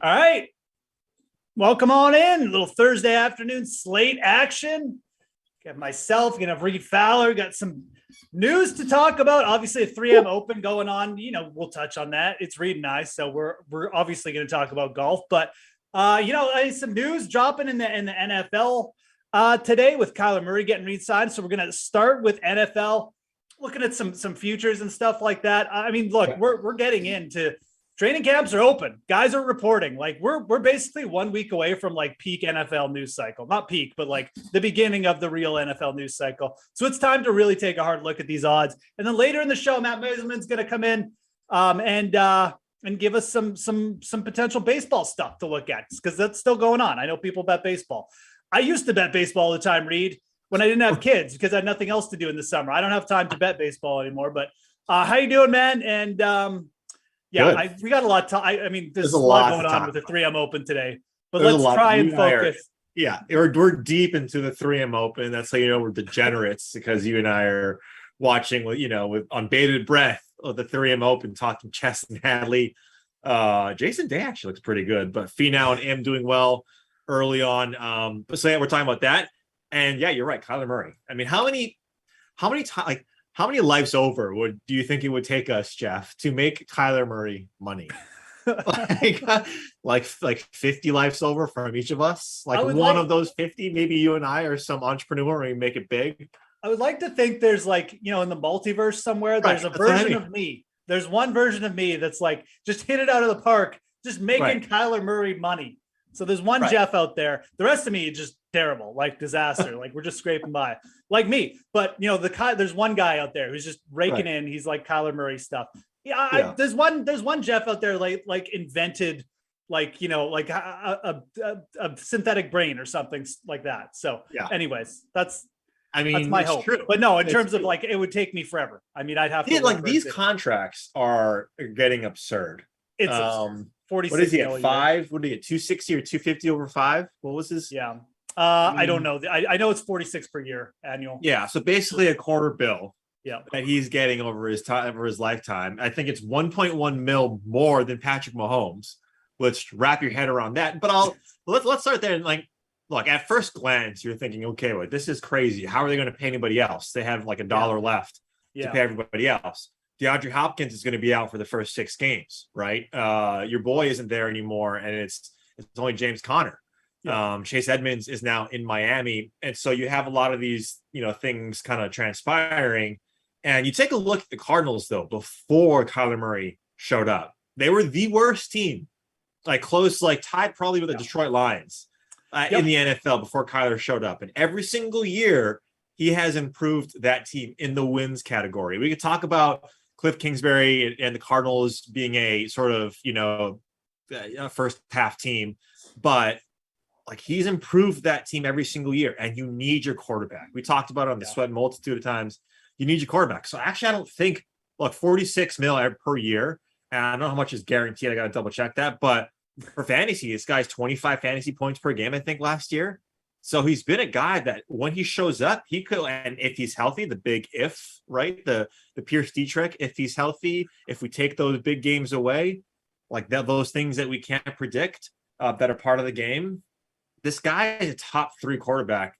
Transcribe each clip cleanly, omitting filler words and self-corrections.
All right. Welcome on in. A little Thursday afternoon slate action. Got myself, gonna have Reed Fowler. Got some news to talk about. Obviously, a 3M Open going on. We'll touch on that. It's Reed and I, so we're obviously going to talk about golf. But some news dropping in the NFL today with Kyler Murray getting re-signed. So we're going to start with NFL, looking at some futures and stuff like that. I mean, look, we're getting into training camps are open. Guys are reporting. Like we're basically 1 week away from like peak NFL news cycle. Not peak, but like the beginning of the real NFL news cycle. So it's time to really take a hard look at these odds. And then later in the show, Matt Measurman's going to come in and give us some potential baseball stuff to look at, because that's still going on. I know people bet baseball. I used to bet baseball all the time, Reed, when I didn't have kids, because I had nothing else to do in the summer. I don't have time to bet baseball anymore. But how you doing, man? And we got a lot to. I mean, there's a lot going on with the 3M Open today. But let's try and focus. We're deep into the 3M Open. That's how you know we're degenerates, because you and I are watching with on bated breath of the 3M Open, talking Chess and Hadley. Jason Day actually looks pretty good, but Finau and M doing well early on. We're talking about that. And yeah, you're right, Kyler Murray. I mean, how many lives over do you think it would take us, Jeff, to make Kyler Murray money? like 50 lives over from each of us. Like one of those 50, maybe you and I are some entrepreneur and we make it big. I would like to think there's in the multiverse somewhere, there's a version of me. There's one version of me that's like, just hit it out of the park, just making Kyler Murray money. So there's one Jeff out there. The rest of me is just terrible, like disaster. Like we're just scraping by, like me. But there's one guy out there who's just raking in. He's like Kyler Murray stuff. There's one Jeff out there like invented a synthetic brain or something like that. So anyways, that's my hope. True. But no, in terms of it would take me forever. I mean, I'd have to these contracts are getting absurd. It's 46. What is he at 5? What did he get? 260 or 250 over 5? What was his? Yeah. I don't know. I know it's 46 per year annual. Yeah. So basically a quarter bill. Yeah. That he's getting over his lifetime. I think it's 1.1 mil more than Patrick Mahomes. Let's wrap your head around that. But let's start there. And look, at first glance, you're thinking, okay, well, this is crazy. How are they going to pay anybody else? They have like $1 left to pay everybody else. DeAndre Hopkins is going to be out for the first 6 games, right? Your boy isn't there anymore, and it's only James Conner. Chase Edmonds is now in Miami, and so you have a lot of these things kind of transpiring. And you take a look at the Cardinals, though, before Kyler Murray showed up. They were the worst team, tied probably with the Detroit Lions in the NFL before Kyler showed up. And every single year, he has improved that team in the wins category. We could talk about Cliff Kingsbury and the Cardinals being a sort of, first half team, but he's improved that team every single year, and you need your quarterback. We talked about it on the Sweat multitude of times. You need your quarterback. So actually, I don't think 46 mil per year. And I don't know how much is guaranteed. I got to double check that. But for fantasy, this guy's 25 fantasy points per game, I think, last year. So he's been a guy that when he shows up, he could, and if he's healthy, the big if, right? The Pierce Dietrich, if he's healthy, if we take those big games away, those things that we can't predict that are part of the game, this guy is a top 4 quarterback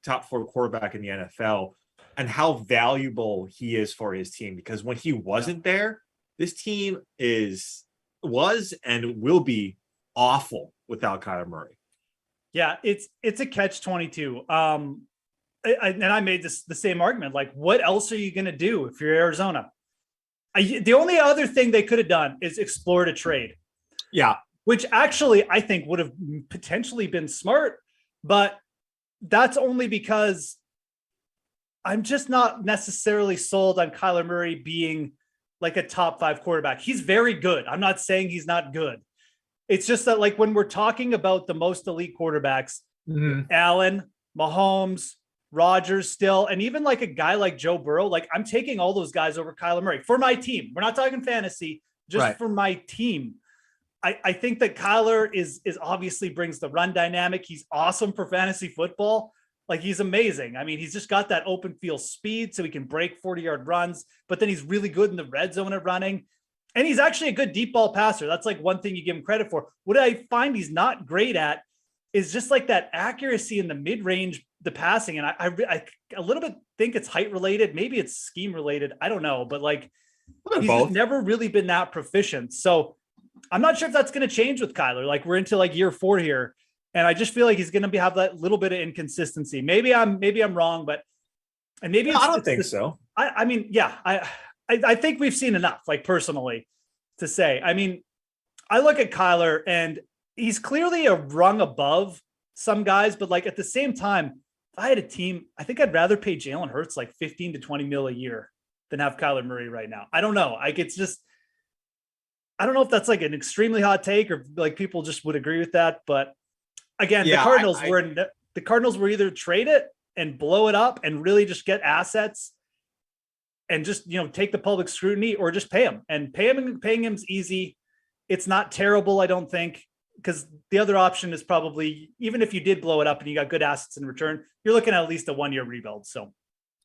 in the NFL, and how valuable he is for his team. Because when he wasn't there, this team was and will be awful without Kyler Murray. Yeah, it's a catch-22. And I made the same argument. What else are you going to do if you're Arizona? The only other thing they could have done is explored a trade. Yeah. Which actually I think would have potentially been smart, but that's only because I'm just not necessarily sold on Kyler Murray being a top 5 quarterback. He's very good. I'm not saying he's not good. It's just that when we're talking about the most elite quarterbacks, Allen, Mahomes, Rodgers still, and even a guy like Joe Burrow, I'm taking all those guys over Kyler Murray for my team. We're not talking fantasy, just for my team. I think that Kyler is obviously brings the run dynamic. He's awesome for fantasy football. He's amazing. I mean, he's just got that open field speed so he can break 40-yard runs, but then he's really good in the red zone at running. And he's actually a good deep ball passer. That's like one thing you give him credit for. What I find he's not great at is just like that accuracy in the mid-range, the passing. And I a little bit think it's height related. Maybe it's scheme related. I don't know, but like he's just never really been that proficient. So I'm not sure if that's going to change with Kyler. Like we're into like year 4 here. And I just feel like he's going to have that little bit of inconsistency. Maybe I'm wrong, but and maybe I don't think so. I mean, yeah, I think we've seen enough, like personally, to say. I mean, I look at Kyler and he's clearly a rung above some guys, but like at the same time, if I had a team, I think I'd rather pay Jalen Hurts like 15 to 20 mil a year than have Kyler Murray right now. I don't know. Like it's just, I don't know if that's like an extremely hot take or like people just would agree with that. But again, the Cardinals were either trade it and blow it up and really just get assets and just, take the public scrutiny or just pay him. And paying him's easy. It's not terrible, I don't think, because the other option is probably, even if you did blow it up and you got good assets in return, you're looking at least a 1-year rebuild. So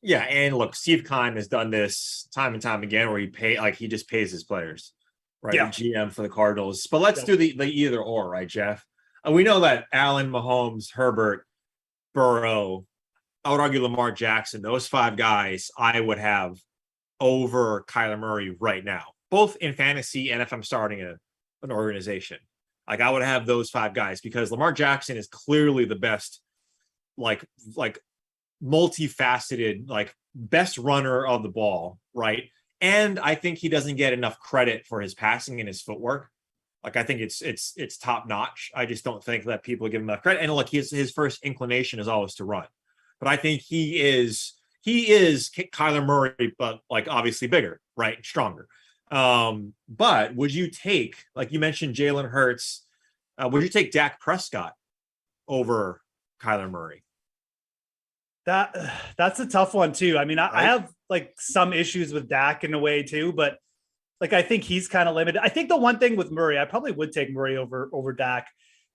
yeah, and look, Steve Keim has done this time and time again where he just pays his players, right? Yeah. The GM for the Cardinals. But let's do the either or, right, Jeff? And we know that Allen, Mahomes, Herbert, Burrow, I would argue Lamar Jackson, those 5 guys I would have over Kyler Murray right now, both in fantasy and if I'm starting an organization. Like I would have those 5 guys because Lamar Jackson is clearly the best, like multifaceted, like best runner of the ball, right? And I think he doesn't get enough credit for his passing and his footwork. Like I think it's top notch. I just don't think that people give him enough credit. And look, his first inclination is always to run, but I think he is Kyler Murray, but like obviously bigger, right? Stronger. But would you take, like you mentioned, Jalen Hurts? Would you take Dak Prescott over Kyler Murray? That's a tough one too. I mean, I have like some issues with Dak in a way too, but like I think he's kind of limited. I think the one thing with Murray, I probably would take Murray over Dak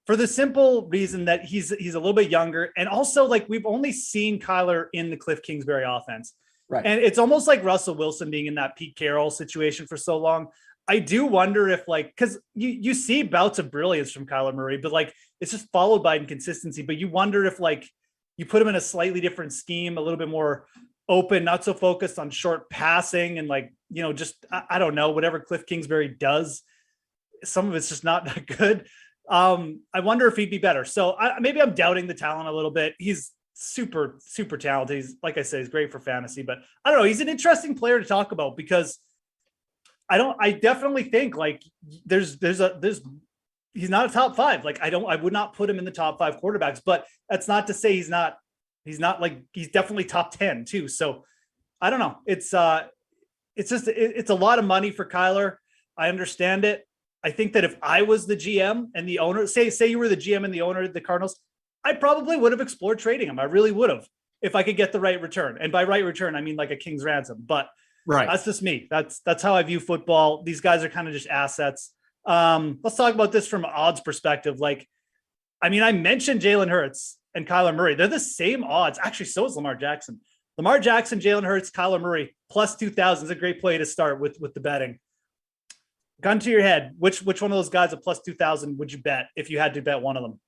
for the simple reason that he's a little bit younger, and also like we've only seen Kyler in the Cliff Kingsbury offense. Right. And it's almost like Russell Wilson being in that Pete Carroll situation for so long. I do wonder if like, because you see bouts of brilliance from Kyler Murray, but like it's just followed by inconsistency. But you wonder if like you put him in a slightly different scheme, a little bit more open, not so focused on short passing and like, just, I don't know, whatever Cliff Kingsbury does, some of it's just not that good. I wonder if he'd be better. So maybe I'm doubting the talent a little bit. He's super, super talented. He's, like I said, he's great for fantasy, but I don't know. He's an interesting player to talk about because I definitely think like he's not a top 5. Like I would not put him in the top 5 quarterbacks, but that's not to say he's not like, he's definitely top 10 too. So I don't know. It's just, it's a lot of money for Kyler. I understand it. I think that if I was the GM and the owner, say you were the GM and the owner of the Cardinals, I probably would have explored trading him. I really would have, if I could get the right return. And by right return, I mean like a king's ransom, but right. That's just me. That's how I view football. These guys are kind of just assets. Let's talk about this from an odds perspective. Like, I mean, I mentioned Jalen Hurts and Kyler Murray. They're the same odds. Actually, so is Lamar Jackson. Lamar Jackson, Jalen Hurts, Kyler Murray, plus 2,000 is a great play to start with the betting. Gun to your head, which one of those guys at plus 2,000 would you bet if you had to bet one of them?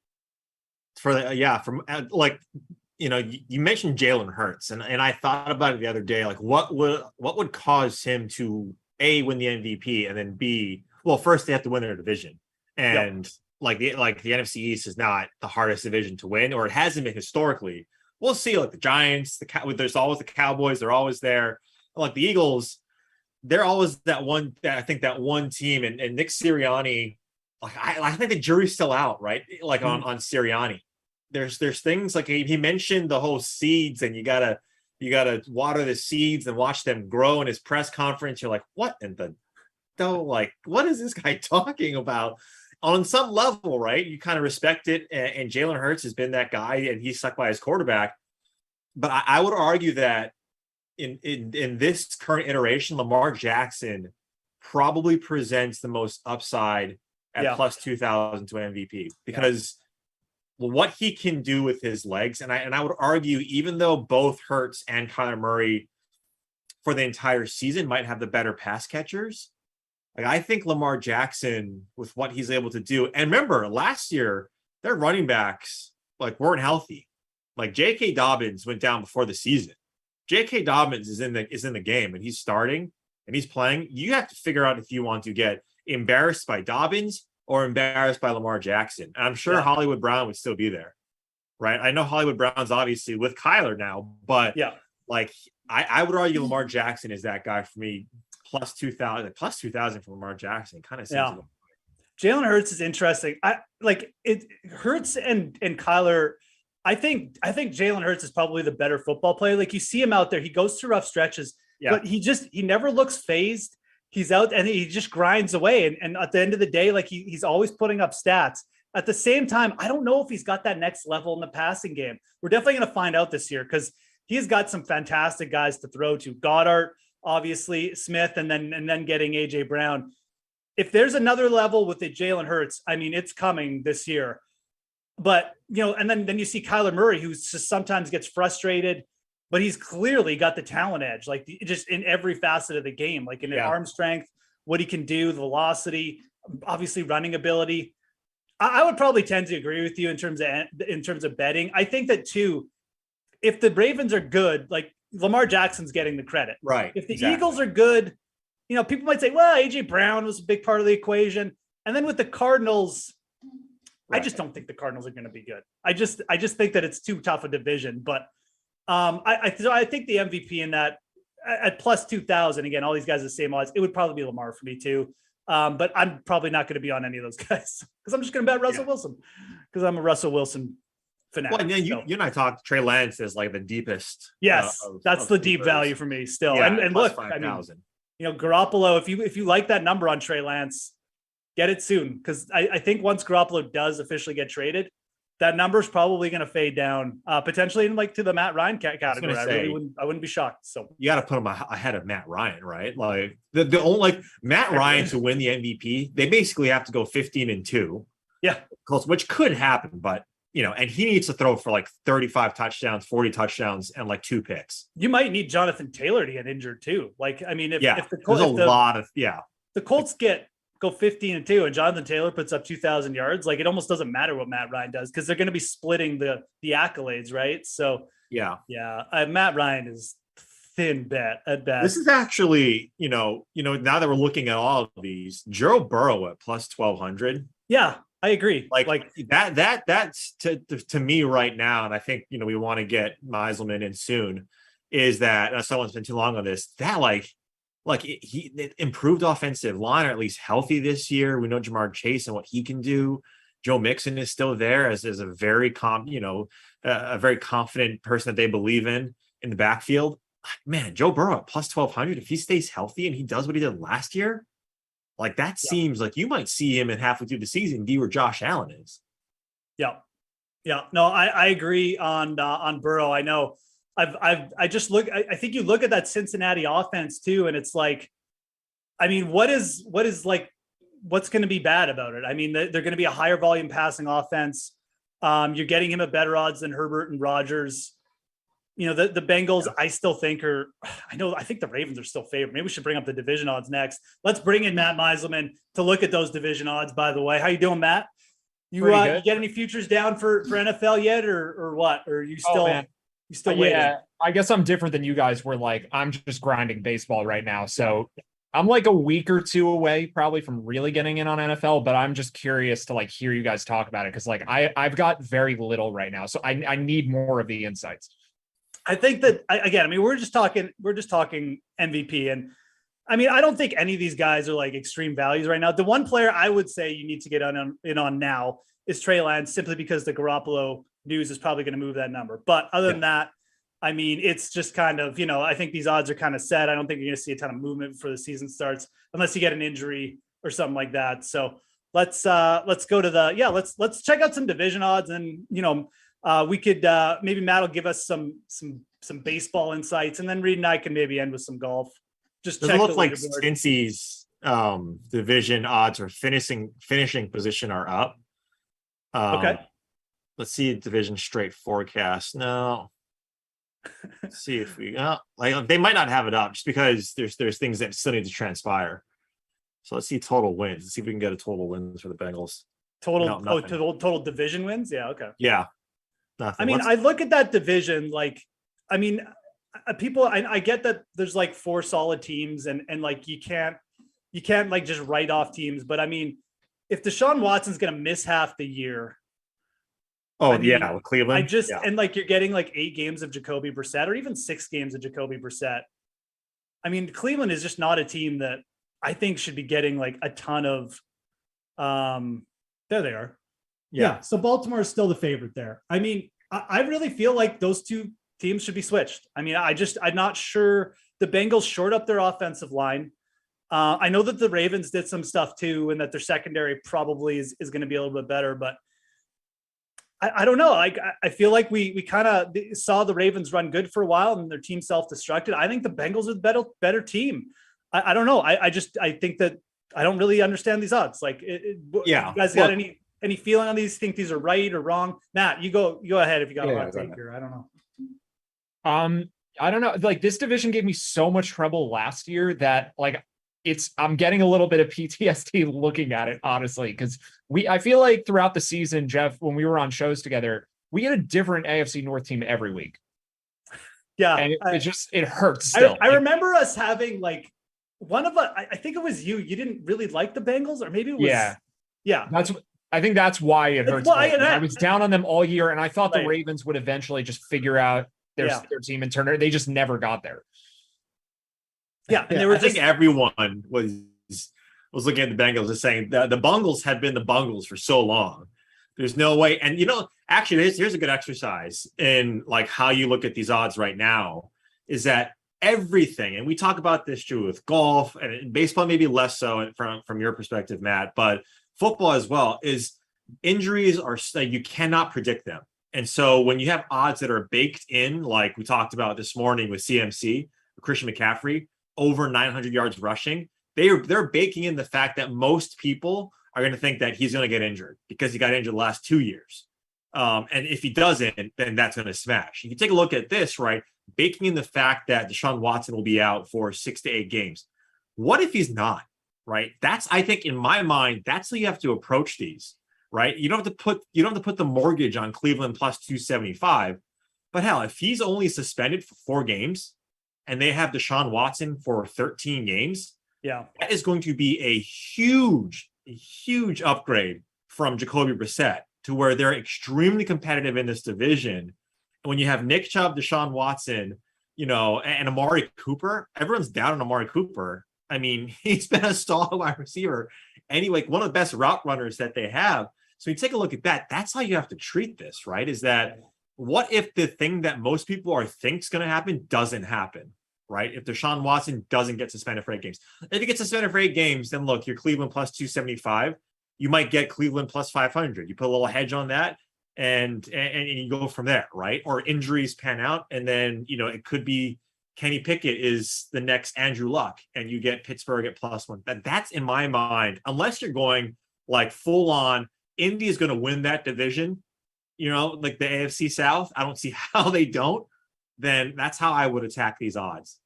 You mentioned Jalen Hurts, and I thought about it the other day. Like, what would cause him to A, win the MVP, and then B, well, first they have to win their division, and like the NFC East is not the hardest division to win, or it hasn't been historically. We'll see. Like the Giants, there's always the Cowboys. They're always there. Like the Eagles, they're always that one team, and Nick Sirianni. Like I think the jury's still out, right? Like on Sirianni. There's things like he mentioned the whole seeds, and you gotta water the seeds and watch them grow in his press conference. You're like, what in the like, what is this guy talking about? On some level, right? You kind of respect it, and Jalen Hurts has been that guy, and he's stuck by his quarterback. But I would argue that in this current iteration, Lamar Jackson probably presents the most upside at plus 2,000 to MVP because what he can do with his legs, and I would argue, even though both Hurts and Kyler Murray for the entire season might have the better pass catchers, Like, I think Lamar Jackson, with what he's able to do, and remember last year, their running backs like weren't healthy. Like J.K. Dobbins went down before the season. J.K. Dobbins is in the game and he's starting and he's playing. You have to figure out if you want to get embarrassed by Dobbins or embarrassed by Lamar Jackson. And I'm sure Hollywood Brown would still be there, right? I know Hollywood Brown's obviously with Kyler now, but like I would argue Lamar Jackson is that guy for me. Plus 2,000 for Lamar Jackson kind of seems. Jalen Hurts is interesting. I like it. Hurts and Kyler. I think Jalen Hurts is probably the better football player. Like you see him out there, he goes through rough stretches, but he never looks phased. He's out and he just grinds away. And at the end of the day, like he's always putting up stats. At the same time, I don't know if he's got that next level in the passing game. We're definitely going to find out this year because he's got some fantastic guys to throw to. Goddard, obviously Smith, and then getting AJ Brown. If there's another level with the Jalen Hurts, I mean, it's coming this year. But and then you see Kyler Murray, who just sometimes gets frustrated, but he's clearly got the talent edge, like just in every facet of the game, like in arm strength, what he can do, the velocity, obviously running ability. I would probably tend to agree with you in terms of betting. I think that too, if the Ravens are good, like Lamar Jackson's getting the credit. Right. If the Eagles are good, people might say, well, AJ Brown was a big part of the equation. And then with the Cardinals, I just don't think the Cardinals are going to be good. I just think that it's too tough a division. But I think the MVP in that at plus 2,000, again, all these guys are the same odds. It would probably be Lamar for me too. But I'm probably not going to be on any of those guys because I'm just going to bet Russell Wilson because I'm a Russell Wilson fanatic. Well, and then you and I talked. Trey Lance is like the deepest. Yes, that's the deep value for me still. Yeah, and look, 5, I mean, Garoppolo. If you like that number on Trey Lance, get it soon because I think once Garoppolo does officially get traded, that number is probably going to fade down, potentially in to the Matt Ryan category. I wouldn't be shocked. So you got to put him ahead of Matt Ryan, right? Like the only Matt Ryan to win the MVP, they basically have to go 15-2. Yeah, which could happen, but. And he needs to throw for 35 touchdowns, 40 touchdowns, and 2 picks. You might need Jonathan Taylor to get injured too. If the Colts, the Colts go 15-2 and Jonathan Taylor puts up 2,000 yards, it almost doesn't matter what Matt Ryan does because they're going to be splitting the accolades, right? So Matt Ryan is thin bet at best. This is actually, now that we're looking at all of these, Joe Burrow at plus 1,200. Yeah. I agree. That's to me right now, and I think we want to get Meiselman in soon. Is that someone's been too long on this? That he improved offensive line, or at least healthy this year. We know Jamar Chase and what he can do. Joe Mixon is still there as a very a very confident person that they believe in the backfield. Man, Joe Burrow at plus 1,200. If he stays healthy and he does what he did last year. That seems like you might see him in halfway through the season be where Josh Allen is. Yeah. No, I agree on Burrow. I know I just look, I think you look at that Cincinnati offense too. And it's what's going to be bad about it? I mean, they're going to be a higher volume passing offense. You're getting him at better odds than Herbert and Rodgers. The Bengals, I still think I think the Ravens are still favored. Maybe we should bring up the division odds next. Let's bring in Matt Meiselman to look at those division odds, by the way. How you doing, Matt? You get any futures down for NFL yet or what? Or are you still, waiting? Yeah, I guess I'm different than you guys where I'm just grinding baseball right now. So I'm a week or two away probably from really getting in on NFL, but I'm just curious to hear you guys talk about it. Cause I've got very little right now. So I need more of the insights. I think that we're just talking MVP. And I don't think any of these guys are extreme values right now. The one player I would say you need to get in on now is Trey Lance, simply because the Garoppolo news is probably going to move that number. But other than that, it's just kind of, I think these odds are kind of set. I don't think you're going to see a ton of movement before the season starts, unless you get an injury or something like that. So let's go to let's check out some division odds and, we could maybe Matt will give us some baseball insights, and then Reed and I can maybe end with some golf. Just does it look like Cincy's division odds or finishing position are up? Okay. Let's see a division straight forecast. No. Let's see if we they might not have it up just because there's things that still need to transpire. So let's see total wins. Let's see if we can get a total wins for the Bengals. Total, No, total division wins. Yeah. Okay. Yeah. Nothing. I mean, I look at that division, like, I mean, people, I get that there's like 4 solid teams and like, you can't like just write off teams, but I mean, if Deshaun Watson's going to miss half the year. Oh, yeah. With Cleveland. And like, you're getting like 8 games of Jacoby Brissett or even 6 games of Jacoby Brissett. I mean, Cleveland is just not a team that I think should be getting like a ton of, there they are. Yeah. So Baltimore is still the favorite there. I mean, I really feel like those 2 teams should be switched. I mean, I'm not sure. The Bengals short up their offensive line. I know that the Ravens did some stuff too, and that their secondary probably is going to be a little bit better, but I don't know. I feel like we kind of saw the Ravens run good for a while and their team self-destructed. I think the Bengals are the better team. I don't know. I think that I don't really understand these odds. Like, you guys got any feeling on these? Think these are right or wrong? Matt, you go ahead if you got a hot take here. I don't know. I don't know. Like, this division gave me so much trouble last year that like I'm getting a little bit of PTSD looking at it, honestly, because I feel like throughout the season, Jeff, when we were on shows together, we had a different AFC North team every week. Yeah. And it hurts still. I remember us having like one of I think it was you didn't really like the Bengals, or maybe it was. Yeah. I think that's why it hurts. Well, I was down on them all year, and I thought the Ravens would eventually just figure out their team and Turner. They just never got there. Yeah, and they were. I think everyone was looking at the Bengals and saying the Bungles have been the Bungles for so long. There's no way. And actually, here's a good exercise in like how you look at these odds right now. Is that everything? And we talk about this too with golf and baseball, maybe less so from your perspective, Matt, but football as well. Is injuries are you cannot predict them, and so when you have odds that are baked in, like we talked about this morning with CMC, Christian McCaffrey, over 900 yards rushing, they're baking in the fact that most people are going to think that he's going to get injured because he got injured the last 2 years. And if he doesn't, then that's going to smash. If you take a look at this, right, baking in the fact that Deshaun Watson will be out for 6 to 8 games. What if he's not, right? That's, I think in my mind, that's how you have to approach these, right? You don't have to put the mortgage on Cleveland plus 275, but hell, if he's only suspended for 4 games, and they have Deshaun Watson for 13 games, that is going to be a huge upgrade from Jacoby Brissett to where they're extremely competitive in this division. And when you have Nick Chubb, Deshaun Watson, and Amari Cooper, everyone's down on Amari Cooper. I mean, he's been a stalwart wide receiver, anyway, one of the best route runners that they have. So you take a look at that. That's how you have to treat this, right? Is that what if the thing that most people think's going to happen doesn't happen, right? If Deshaun Watson doesn't get suspended for 8 games. If he gets suspended for 8 games, then look, you're Cleveland plus 275. You might get Cleveland plus 500. You put a little hedge on that and you go from there, right? Or injuries pan out, and then, it could be Kenny Pickett is the next Andrew Luck, and you get Pittsburgh at +1. That's in my mind, unless you're going like full on, Indy is going to win that division, like the AFC South. I don't see how they don't. Then that's how I would attack these odds.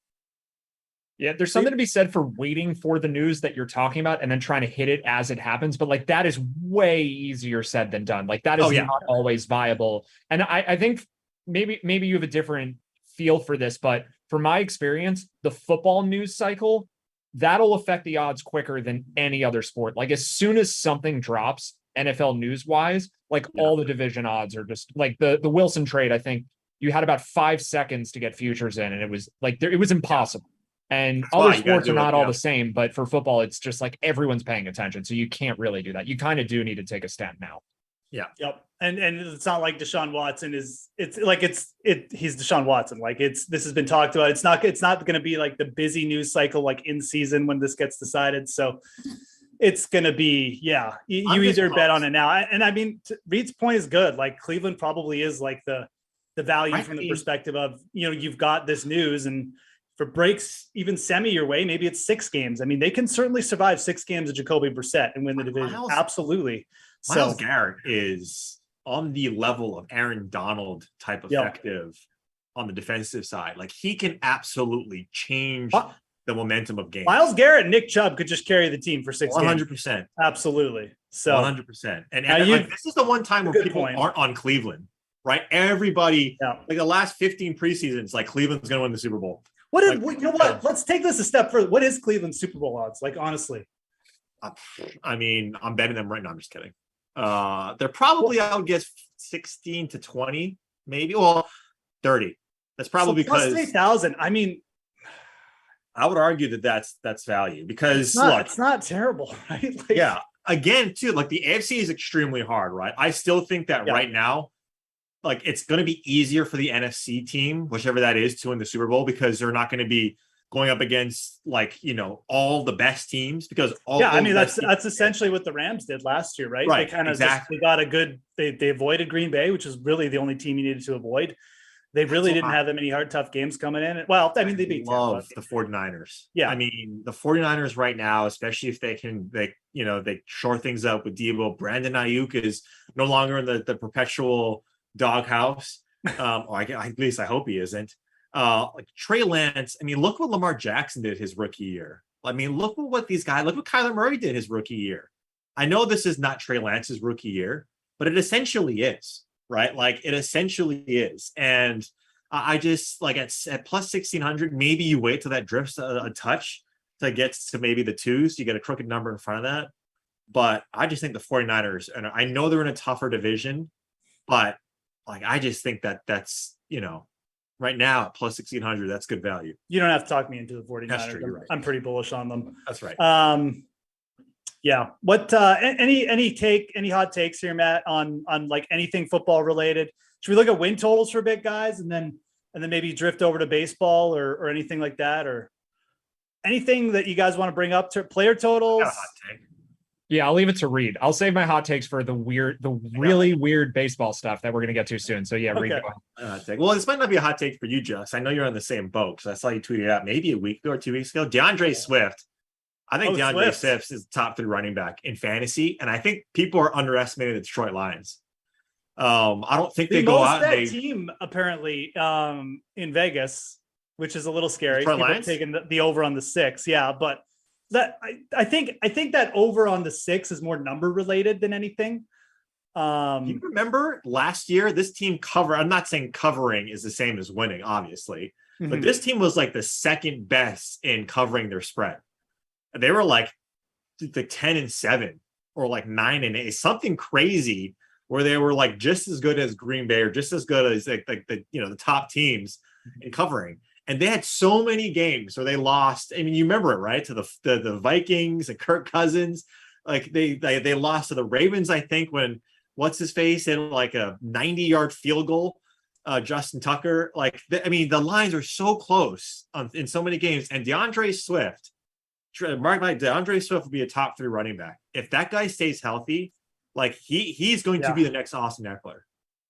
Yeah, there's something to be said for waiting for the news that you're talking about and then trying to hit it as it happens. But like, that is way easier said than done. Like, that is not always viable. And I think maybe you have a different feel for this, but from my experience, the football news cycle, that'll affect the odds quicker than any other sport. Like, as soon as something drops NFL news wise, like all the division odds are just like the Wilson trade. I think you had about 5 seconds to get futures in, and it was like it was impossible. And other sports are not all the same, but for football, it's just like everyone's paying attention. So you can't really do that. You kind of do need to take a stand now. Yeah. Yep. And it's not like Deshaun Watson he's Deshaun Watson. Like, this has been talked about. It's not going to be like the busy news cycle, like in season when this gets decided. So it's going to be, you either bet on it now. And I mean, Reed's point is good. Like, Cleveland probably is like the value from the perspective of, you've got this news, and if it breaks even semi your way, maybe it's 6 games. I mean, they can certainly survive 6 games of Jacoby Brissett and win the division. Absolutely. Myles Garrett is on the level of Aaron Donald type effective on the defensive side. Like, he can absolutely change the momentum of games. Myles Garrett and Nick Chubb could just carry the team for 6 games. 100%. Absolutely. So 100%. And like, this is the one time where people aren't on Cleveland, right? Everybody, like the last 15 preseasons, like Cleveland's going to win the Super Bowl. You know what? Let's take this a step further. What is Cleveland's Super Bowl odds? Like, honestly. I mean, I'm betting them right now. I'm just kidding. They're probably, I would guess, 16 to 20, maybe. Well, 30. That's probably because 8,000. I mean, I would argue that's value because it's not terrible, right? Like, yeah. Again, too, like the AFC is extremely hard, right? I still think that right now, like it's going to be easier for the NFC team, whichever that is, to win the Super Bowl because they're not going to be going up against all the best teams because that's essentially what the Rams did last year, right? Right. They kind of exactly. they got a good they avoided Green Bay, which is really the only team you needed to avoid. They really didn't have that many tough games coming in. Well, I mean, they beat love the 49ers. Yeah. I mean, the 49ers right now, especially if they shore things up with Debo. Brandon Ayuk is no longer in the perpetual doghouse. Or at least I hope he isn't. Like Trey Lance, I mean, look what Lamar Jackson did his rookie year. I mean, look what Kyler Murray did his rookie year. I know this is not Trey Lance's rookie year, but it essentially is. Right, like it essentially is, and I just like at plus 1,600. Maybe you wait till that drifts a touch to get to maybe the twos. You get a crooked number in front of that, but I just think the 49ers, and I know they're in a tougher division, but like I just think that's right now at plus 1,600, that's good value. You don't have to talk me into the 49ers. That's true, you're right. I'm pretty bullish on them. That's right. Yeah. What any hot takes here, Matt, on like anything football related? Should we look at win totals for big guys and then maybe drift over to baseball or anything like that, or anything that you guys want to bring up to player totals? Hot take. Yeah, I'll leave it to Reed. I'll save my hot takes for the really weird baseball stuff that we're gonna get to soon. So yeah, Reed. Well, this might not be a hot take for you, Jess. I know you're on the same boat because I saw you tweet it out maybe a week or 2 weeks ago. DeAndre Swift. I think DeAndre Swift is the top 3 running back in fantasy, and I think people are underestimating the Detroit Lions. I don't think they go out. Team apparently in Vegas, which is a little scary. Detroit Lions taking the over on the 6, yeah, but that I think that over on the 6 is more number related than anything. You remember last year this team covered? I'm not saying covering is the same as winning, obviously, but this team was like the second best in covering their spread. They were like 10-7 or like 9-8, something crazy where they were like just as good as Green Bay or just as good as like the top teams in covering. And they had so many games where they lost. I mean, you remember it, right? To the Vikings and Kirk Cousins. Like they lost to the Ravens, I think, when what's his face hit like a 90-yard field goal. Justin Tucker. The lines are so close in so many games. And DeAndre Swift will be a top 3 running back. If that guy stays healthy, like he's going to be the next Austin Eckler.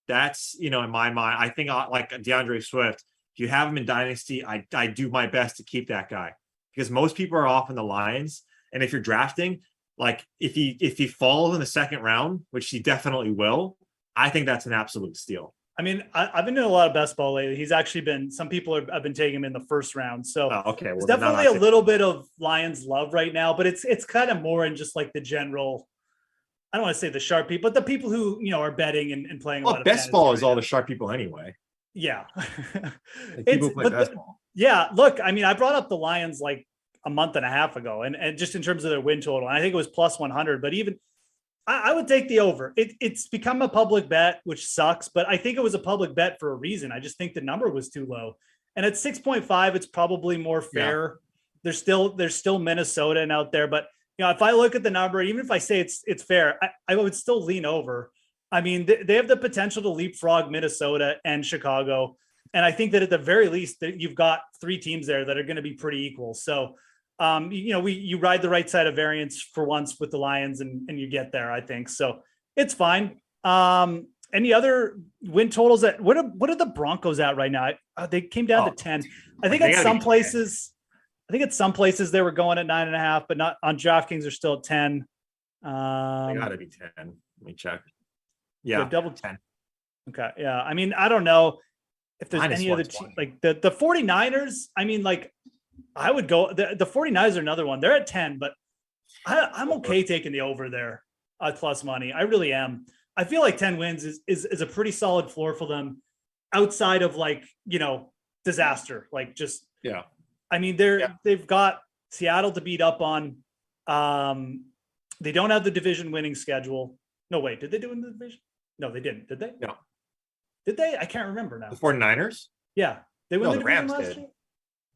That's, in my mind, I think like DeAndre Swift, if you have him in Dynasty, I do my best to keep that guy because most people are off in the Lions. And if you're drafting, like if he falls in the second round, which he definitely will, I think that's an absolute steal. I mean, I've been doing a lot of best ball lately. He's actually been, some people have been taking him in the first round. So it's definitely a little bit of Lions love right now, but it's kind of more in just like the general, I don't want to say the sharp people, but the people who, are betting and playing a lot of best ball is all the sharp people anyway. Yeah. People play best ball. Yeah. Look, I mean, I brought up the Lions like a month and a half ago and just in terms of their win total, and I think it was plus 100, but even I would take the over. It's become a public bet, which sucks, but I think it was a public bet for a reason. I just think the number was too low. And at 6.5, it's probably more fair. Yeah. There's still Minnesota and out there, but if I look at the number, even if I say it's fair, I would still lean over. I mean, they have the potential to leapfrog Minnesota and Chicago. And I think that at the very least that you've got 3 teams there that are going to be pretty equal. So you ride the right side of variance for once with the Lions and you get there, I think. So it's fine. Any other win totals what are the Broncos at right now? They came down to 10. I think at some places they were going at 9.5, but not on DraftKings. They're still at 10. They gotta be 10. Let me check. Yeah. Double 10. Okay. Yeah. I mean, I don't know if there's any other like the 49ers. I mean, like I would go the 49ers are another one. They're at 10, but I'm okay taking the over there at plus money. I really am. I feel like 10 wins is a pretty solid floor for them outside of like, disaster. Like just, Yeah. I mean, they've got Seattle to beat up on. They don't have the division winning schedule. No, wait, did they do in the division? No, they didn't. Did they? No. Did they? I can't remember now. The 49ers? Yeah. They won the Rams last did. year?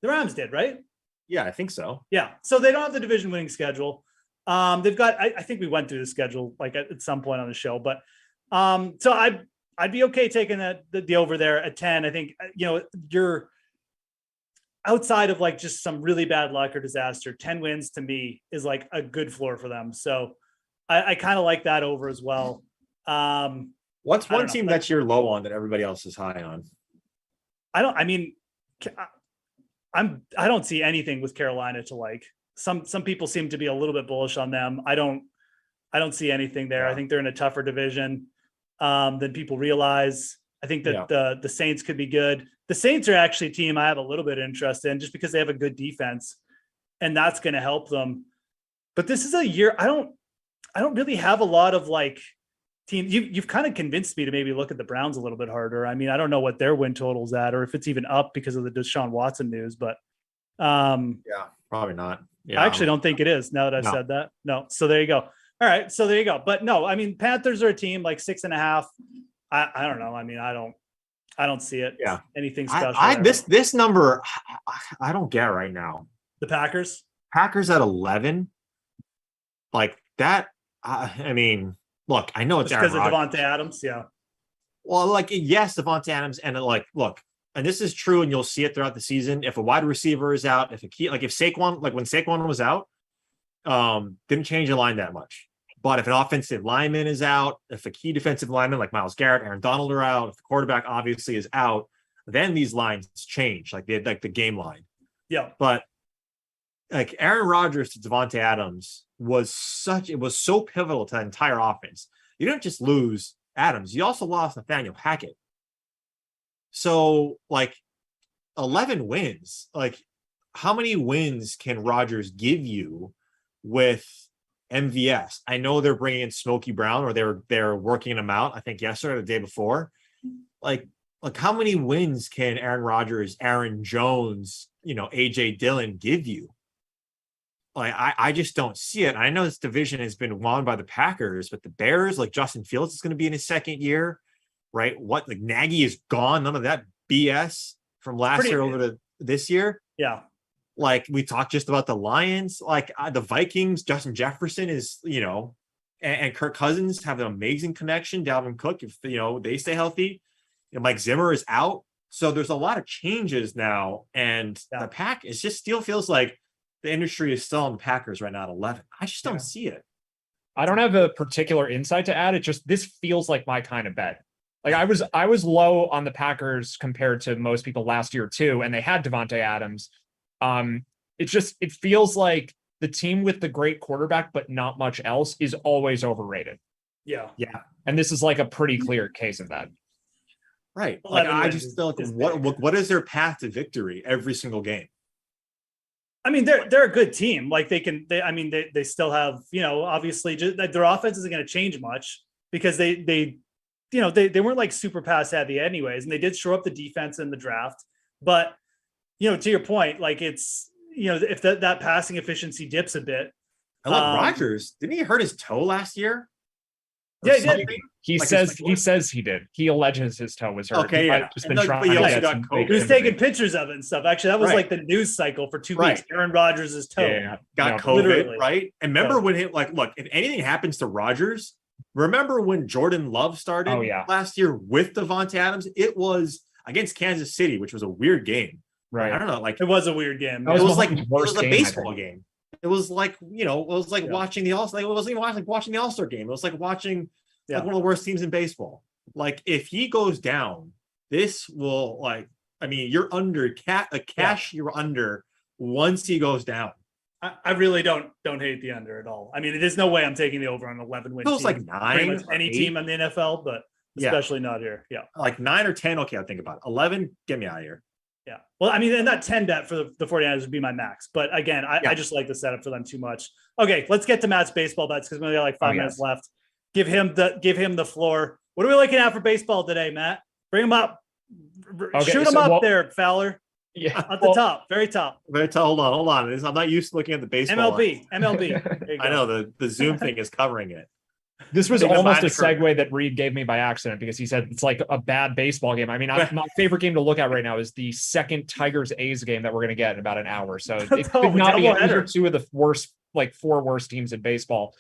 The Rams did, right? Yeah, I think so. Yeah. So they don't have the division winning schedule. They've got, I think we went through the schedule like at some point on the show, but so I'd be okay taking the over there at 10. I think, you're outside of like just some really bad luck or disaster. 10 wins to me is like a good floor for them. So I kind of like that over as well. What's one team that you're low on that everybody else is high on? I don't see anything with Carolina to like. Some people seem to be a little bit bullish on them. I don't see anything there. Yeah. I think they're in a tougher division than people realize. I think that the Saints could be good. The Saints are actually a team I have a little bit of interest in just because they have a good defense and that's going to help them. But this is a year I don't really have a lot of like team. You've kind of convinced me to maybe look at the Browns a little bit harder. I mean, I don't know what their win total's at or if it's even up because of the Deshaun Watson news, but yeah, probably not. Yeah, I actually don't think it is now that I've said that. No. So there you go. All right. So there you go. But no, I mean, Panthers are a team like 6.5. I don't know. I mean, I don't see it. Yeah. Anything special. This number, I don't get right now. The Packers at 11. Like that. I mean, look, I know it's because of Devontae Adams. Yeah. Well, like, yes, Devontae Adams. And like, look, and this is true, and you'll see it throughout the season. If a wide receiver is out, if Saquon, like when Saquon was out, didn't change the line that much. But if an offensive lineman is out, if a key defensive lineman like Myles Garrett, Aaron Donald are out, if the quarterback obviously is out, then these lines change, like the game line. Yeah. But like Aaron Rodgers to Devontae Adams was so pivotal to that entire offense. You didn't just lose Adams, you also lost Nathaniel Hackett. So, like, 11 wins. Like, how many wins can Rodgers give you with MVS? I know they're bringing in Smokey Brown, or they're working him out. I think yesterday or the day before. Like how many wins can Aaron Rodgers, Aaron Jones, AJ Dillon give you? Like, I just don't see it. I know this division has been won by the Packers, but the Bears, like Justin Fields is going to be in his second year. Right? What, like Nagy is gone. None of that BS from last year over to this year. Yeah. Like we talked just about the Lions, like the Vikings, Justin Jefferson is, and Kirk Cousins have an amazing connection. Dalvin Cook, if, they stay healthy, Mike Zimmer is out. So there's a lot of changes now. And the pack is just still feels like the industry is still on the Packers right now at 11. I just don't see it. I don't have a particular insight to add. It just, this feels like my kind of bet. Like I was low on the Packers compared to most people last year too, and they had Devontae Adams. It feels like the team with the great quarterback but not much else is always overrated. Yeah. And this is like a pretty clear case of that. Right. Like I just feel like what is their path to victory every single game? I mean, they're a good team. Like they still have, obviously just, their offense isn't going to change much because they weren't like super pass heavy anyways. And they did shore up the defense in the draft, but to your point, like it's, if that passing efficiency dips a bit. I love Rodgers. Didn't he hurt his toe last year? Yeah, he says he did. He alleges his toe was hurt. Okay, yeah. Just been trying to get some he was taking pictures of it and stuff. Actually, that was like the news cycle for 2 weeks. Aaron Rodgers' toe got COVID, literally. Right? And remember when look, if anything happens to Rodgers, remember when Jordan Love started last year with Devontae Adams? It was against Kansas City, which was a weird game. Right. I don't know. Like it was a weird game. It was a baseball game. It was like, watching the All-Star. Like, it wasn't even like watching the All-Star game. It was like watching one of the worst teams in baseball. Like if he goes down, this will you're under you're under once he goes down. I really don't hate the under at all. I mean, there's no way I'm taking the over on 11 wins. It was like 9. Any team in the NFL, but especially not here. Yeah. Like 9 or 10. Okay, I'll think about it. 11, get me out of here. Yeah. Well, I mean, and that 10 bet for the 49ers would be my max. But again, I just like the setup for them too much. Okay, let's get to Matt's baseball bets because we only got like 5 minutes left. Give him the floor. What are we looking at for baseball today, Matt? Bring him up. Okay, shoot him up there, Fowler. Yeah. At the top, very top. Very top. Hold on. I'm not used to looking at the baseball. MLB. I know the Zoom thing is covering it. This was almost a segue that Reed gave me by accident because he said it's like a bad baseball game. I mean, my favorite game to look at right now is the second Tigers-A's game that we're going to get in about an hour. So it could not be either two of the worst, like 4 worst teams in baseball.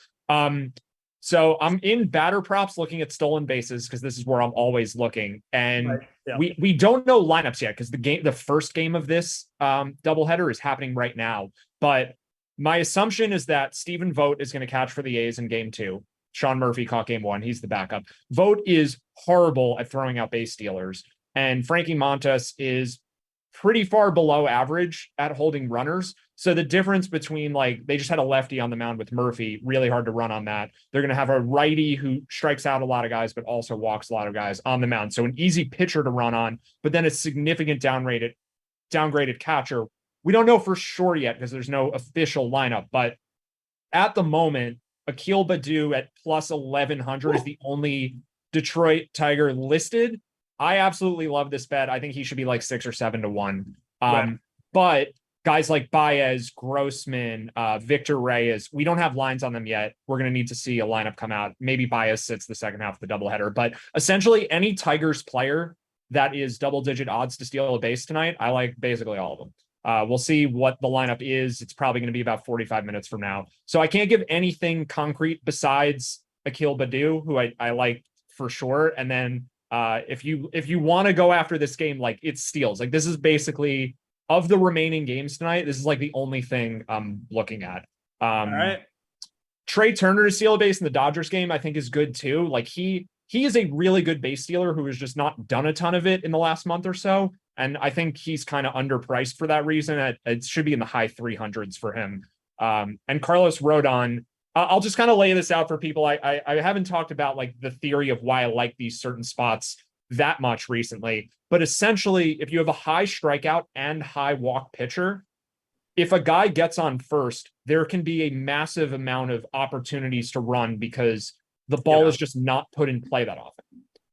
So I'm in batter props looking at stolen bases because this is where I'm always looking. And we don't know lineups yet because the first game of this doubleheader is happening right now. But my assumption is that Stephen Vogt is going to catch for the A's in game 2. Sean Murphy caught game 1. He's the backup. Vogt is horrible at throwing out base stealers. And Frankie Montas is pretty far below average at holding runners. So the difference between they just had a lefty on the mound with Murphy, really hard to run on that. They're going to have a righty who strikes out a lot of guys, but also walks a lot of guys on the mound. So an easy pitcher to run on, but then a significant downgraded catcher. We don't know for sure yet because there's no official lineup, but at the moment, Akil Baddoo at plus 1,100 is the only Detroit Tiger listed. I absolutely love this bet. I think he should be like 6 or 7 to 1. But guys like Baez, Grossman, Victor Reyes, we don't have lines on them yet. We're going to need to see a lineup come out. Maybe Baez sits the second half of the doubleheader. But essentially, any Tigers player that is double-digit odds to steal a base tonight, I like basically all of them. We'll see what the lineup is. It's probably going to be about 45 minutes from now. So I can't give anything concrete besides Akil Baddoo, who I like for sure. And then if you want to go after this game, it's steals. This is basically, of the remaining games tonight, this is the only thing I'm looking at. All right. Trey Turner to steal a base in the Dodgers game, I think is good too. He is a really good base stealer who has just not done a ton of it in the last month or so. And I think he's kind of underpriced for that reason. It should be in the high 300s for him. And Carlos Rodon, I'll just kind of lay this out for people. I haven't talked about the theory of why I like these certain spots that much recently. But essentially, if you have a high strikeout and high walk pitcher, if a guy gets on first, there can be a massive amount of opportunities to run because the ball is just not put in play that often.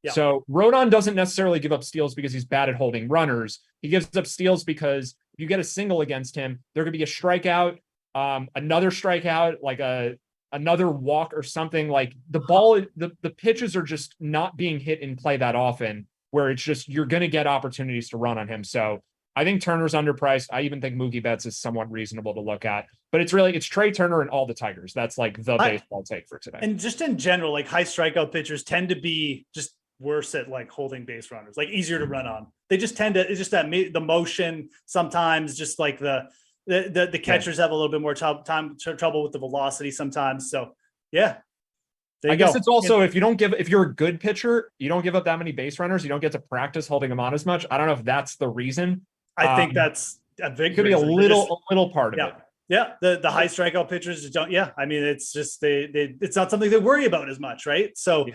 Yeah. So Rodon doesn't necessarily give up steals because he's bad at holding runners. He gives up steals because if you get a single against him, there could be a strikeout, another strikeout, another walk or something. The ball, the pitches are just not being hit in play that often, where it's just you're going to get opportunities to run on him. So I think Turner's underpriced. I even think Mookie Betts is somewhat reasonable to look at. But it's Trey Turner and all the Tigers. That's the baseball take for today. And just in general, high strikeout pitchers tend to be just worse at holding base runners, easier to run on. They just tend to, it's just that the motion sometimes, just the catchers have a little bit more trouble with the velocity sometimes. So I guess it's also, if you're a good pitcher, you don't give up that many base runners. You don't get to practice holding them on as much. I don't know if that's the reason. I think that's a big could reason. Be a little part of it. Yeah. The high strikeout pitchers just don't. Yeah. I mean, it's just, it's not something they worry about as much. Right. So,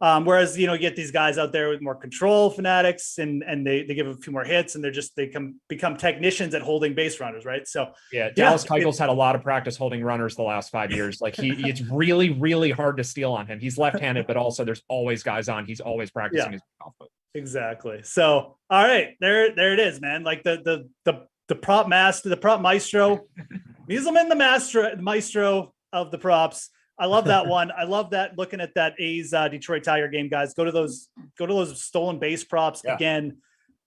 whereas, you get these guys out there with more control fanatics and they give a few more hits and they become technicians at holding base runners. Right. So Dallas Keuchel's had a lot of practice holding runners the last 5 years. It's really, really hard to steal on him. He's left-handed, but also there's always guys on. He's always practicing his off foot. Exactly. So, all right, there it is, man. The prop master, the prop maestro, Mieselman, the maestro of the props. I love that one. I love that. Looking at that A's Detroit Tiger game, guys, go to those stolen base props again.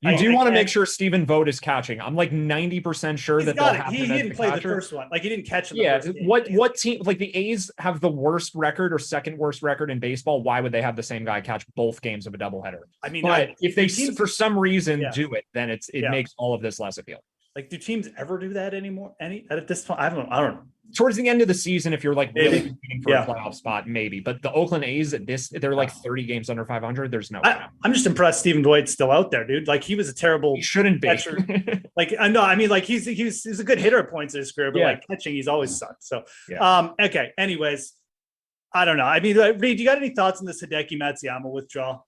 You do want to make sure Stephen Vogt is catching. I'm 90% sure that they'll have he didn't play the first one. He didn't catch him. What team? The A's have the worst record or second worst record in baseball. Why would they have the same guy catch both games of a doubleheader? I mean, if they for some reason do it, then it makes all of this less appealing. Do teams ever do that anymore? At this point, I don't know. Towards the end of the season, if you're really competing for a playoff spot, maybe. But the Oakland A's they're 30 games under 500. There's no. I'm just impressed Stephen Voigt's still out there, dude. He was a terrible. He shouldn't be. Catcher. No, I mean, he's a good hitter at points in his career, but catching, he's always sucked. So, okay. Anyways, I don't know. I mean, Reed, you got any thoughts on this Hideki Matsuyama withdrawal?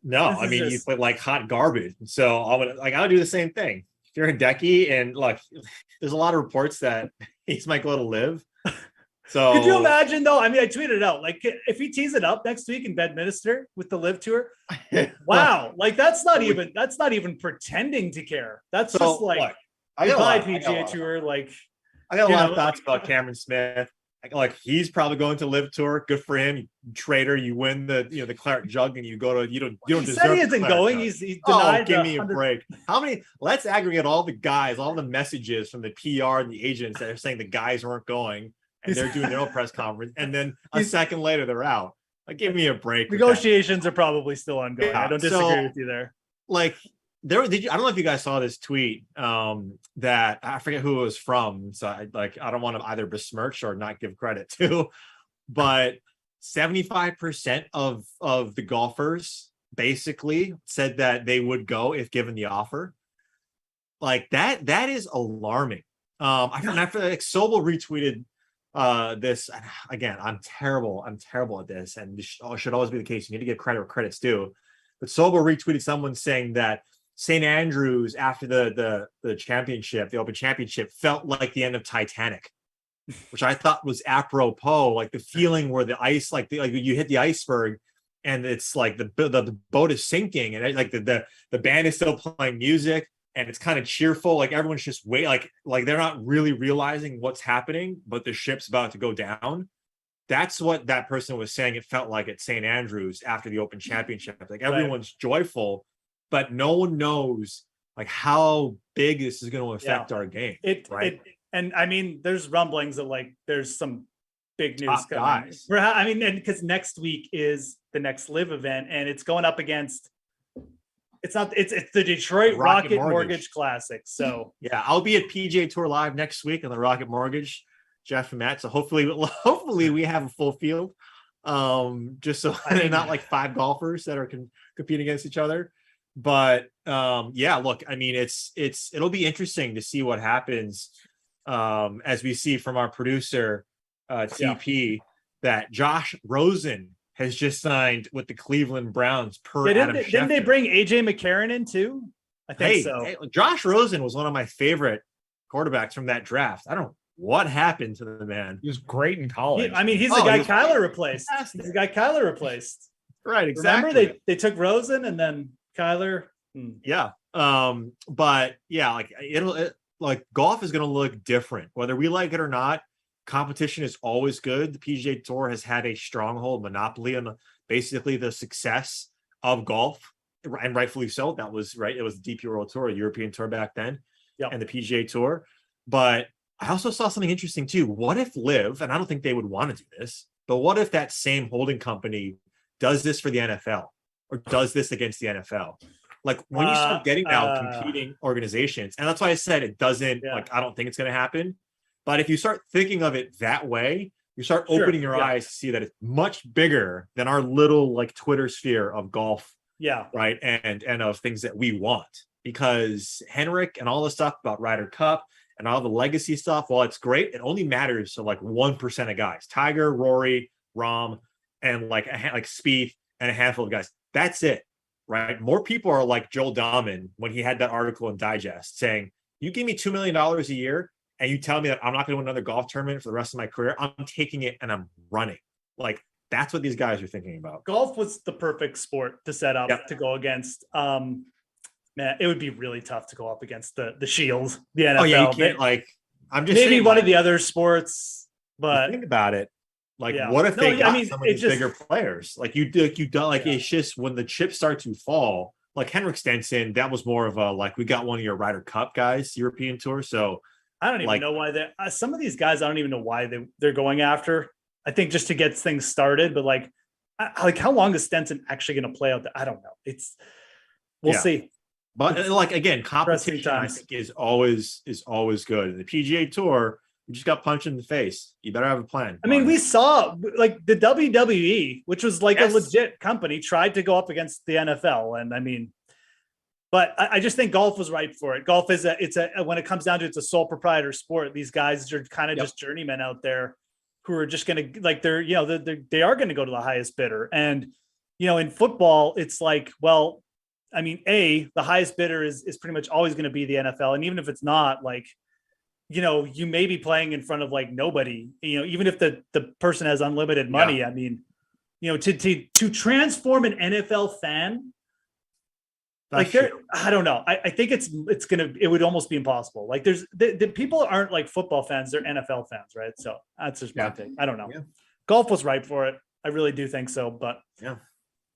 No, I mean, he's hot garbage. So I'll do the same thing. if you're Hideki, and look, there's a lot of reports that he's might go to live. So could you imagine though? I mean, I tweeted it out. Like if he tees it up next week in Bedminster with the live tour, wow. Like that's not even pretending to care. That's just like look, PGA Tour. Like I got a lot of thoughts about Cameron Smith. Like he's probably going to live tour. Good for him. Trader, you win the claret jug, and you go to you don't deserve. Said he isn't going. He's denied. Give me a break. How many? Let's aggregate all the guys, all the messages from the PR and the agents that are saying the guys weren't going, and they're doing their own press conference, and then a second later they're out. Like, give me a break. Negotiations are probably still ongoing. Yeah, I don't disagree with you there. Like I don't know if you guys saw this tweet that I forget who it was from. So I don't want to either besmirch or not give credit to, but 75% of the golfers basically said that they would go if given the offer. Like that is alarming. I feel like Sobel retweeted this again. I'm terrible at this, and this should always be the case. You need to give credit where credit's due. But Sobel retweeted someone saying that St. Andrews after the championship, the Open Championship, felt like the end of Titanic, which I thought was apropos. Like the feeling where the ice, like you hit the iceberg, and it's like the boat is sinking, and like the band is still playing music, and it's kind of cheerful. Like everyone's just like they're not really realizing what's happening, but the ship's about to go down. That's what that person was saying. It felt like at St. Andrews after the Open Championship. Like everyone's joyful, but no one knows like how big this is going to affect our game. And I mean, there's rumblings of like there's some big news coming. I mean, and because next week is the next live event, and it's going up against. It's the Detroit Rocket Mortgage Classic. So yeah, I'll be at PGA Tour Live next week on the Rocket Mortgage, Jeff and Matt. So hopefully we have a full field. Just so not like 5 golfers that are competing against each other. But yeah, look, I mean, it'll be interesting to see what happens as we see from our producer TP that Josh Rosen has just signed with the Cleveland Browns didn't they bring AJ McCarron in too? I think so. Hey, Josh Rosen was one of my favorite quarterbacks from that draft. I don't know what happened to the man. He was great in college. He's the guy Kyler replaced. He's the guy Kyler replaced. Right, exactly. Remember they took Rosen and then Kyler. Yeah. But yeah, like golf is going to look different whether we like it or not. Competition is always good. The PGA Tour has had a stronghold monopoly on basically the success of golf, and rightfully so. That was right. It was the DP World Tour, European Tour back then, and the PGA Tour. But I also saw something interesting too. What if Live, and I don't think they would want to do this, but what if that same holding company does this for the NFL or does this against the NFL? Like when you start getting now competing organizations, and that's why I said it doesn't, like, I don't think it's going to happen. But if you start thinking of it that way, you start opening your eyes to see that it's much bigger than our little like Twitter sphere of golf. Yeah. Right. And of things that we want, because Henrik and all the stuff about Ryder Cup and all the legacy stuff, while it's great, it only matters to like 1% of guys. Tiger, Rory, Rahm, and like Spieth and a handful of guys. That's it. Right. More people are like Joel Dahman when he had that article in Digest saying, you give me $2 million a year and you tell me that I'm not going to win another golf tournament for the rest of my career, I'm taking it and I'm running. Like, that's what these guys are thinking about. Golf was the perfect sport to set up to go against. Man, it would be really tough to go up against the Shield, the NFL. Oh, yeah, you can't, I'm just maybe saying, one of the other sports, but think about it. Like, what if they got some of these bigger players? Like it's just when the chips start to fall, like Henrik Stenson, that was more of a, like, we got one of your Ryder Cup guys, European Tour. So I don't even know why some of these guys, I don't even know why they're going after. I think just to get things started, but like how long is Stenson actually going to play out there? I don't know. We'll see. But like, again, competition I think is always good. And the PGA Tour, you just got punched in the face. You better have a plan. I mean, we saw like the WWE, which was like a legit company, tried to go up against the NFL. And I mean, but I just think golf was right for it. Golf is when it comes down to, it's a sole proprietor sport. These guys are kind of just journeymen out there who are just going to, like, they are going to go to the highest bidder. And, in football, it's like, well, I mean, the highest bidder is pretty much always going to be the NFL. And even if it's not, like, you know, you may be playing in front of like nobody, you know, even if the person has unlimited money. Yeah. I mean, you know, to transform an NFL fan, like I don't know. I think it would almost be impossible. Like the people aren't like football fans, they're NFL fans, right? So that's just my take. I don't know. Yeah. Golf was ripe for it. I really do think so. But yeah.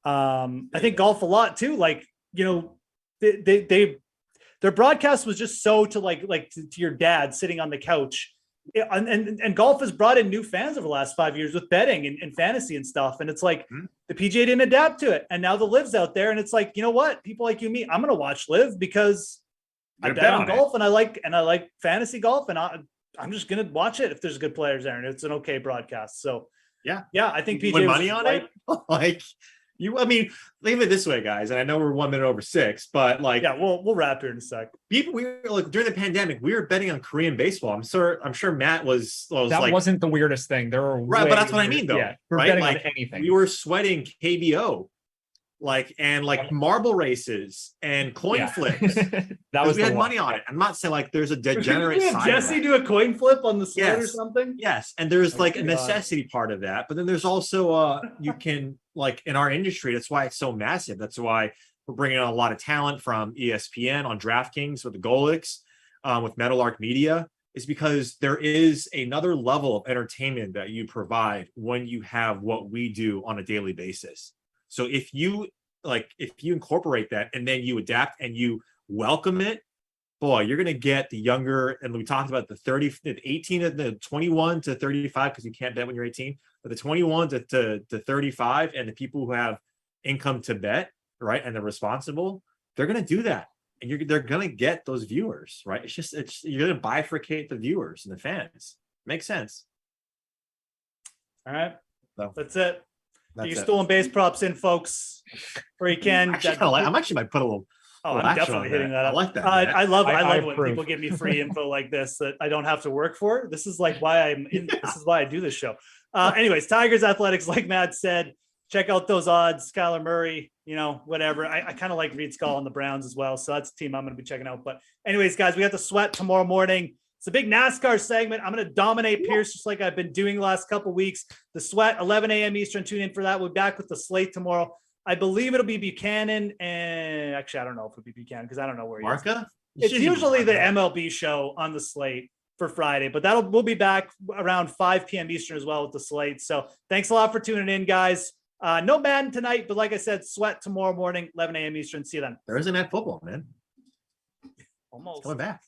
I think golf a lot too. Like, you know, their broadcast was just so to your dad sitting on the couch. And golf has brought in new fans over the last 5 years with betting and fantasy and stuff. And it's like the PGA didn't adapt to it. And now the Liv's out there. And it's like, you know what? People like you and me, I'm going to watch Liv because I bet on golf and I like fantasy golf. And I'm just going to watch it if there's good players there. And it's an okay broadcast. So yeah, I think PGA put money on it. Like, I mean, leave it this way, guys. And I know we're 1 minute over 6, but like, yeah, we'll wrap here in a sec. We were like during the pandemic, we were betting on Korean baseball. I'm sure Matt was that like, wasn't the weirdest thing. There were right, but that's what I mean, though. Yeah, we're right? betting like, on anything. We were sweating KBO, and marble races and coin flips. That was we had money on it. I'm not saying like there's a degenerate side. Jesse do a coin flip on the slate or something. Yes, and there's like a necessity part of that, but then there's also you can like in our industry. That's why it's so massive. That's why we're bringing on a lot of talent from ESPN on DraftKings with the Golix, with Meadowlark Media. Is because there is another level of entertainment that you provide when you have what we do on a daily basis. So if you incorporate that and then you adapt and you welcome it, boy, you're going to get the younger, and we talked about the 18 and the 21 to 35, because you can't bet when you're 18, but the 21 to 35 and the people who have income to bet, right, and they're responsible, they're going to do that. And they're going to get those viewers, right? You're going to bifurcate the viewers and the fans. Makes sense. All right. So, that's it. You still in base props in, folks, where you can. I'm actually might put a little. Oh, I'm definitely hitting that up. I like that. I love when people give me free info like this that I don't have to work for. This is like why this is why I do this show. Anyways, Tigers Athletics, like Matt said, check out those odds. Kyler Murray, you know, whatever. I kind of like Reed Skull on the Browns as well. So that's a team I'm going to be checking out. But anyways, guys, we got the sweat tomorrow morning. It's a big NASCAR segment. I'm going to dominate Pierce just like I've been doing the last couple of weeks. The sweat, 11 a.m. Eastern. Tune in for that. We'll be back with the slate tomorrow. I believe it'll be Buchanan. And actually, I don't know if it'll be Buchanan because I don't know where he Marca? is. It's usually the MLB show on the slate for Friday, but we'll be back around 5 p.m. Eastern as well with the slate. So thanks a lot for tuning in, guys. No Madden tonight, but like I said, sweat tomorrow morning, 11 a.m. Eastern. See you then. Thursday night football, man. Almost. It's coming back.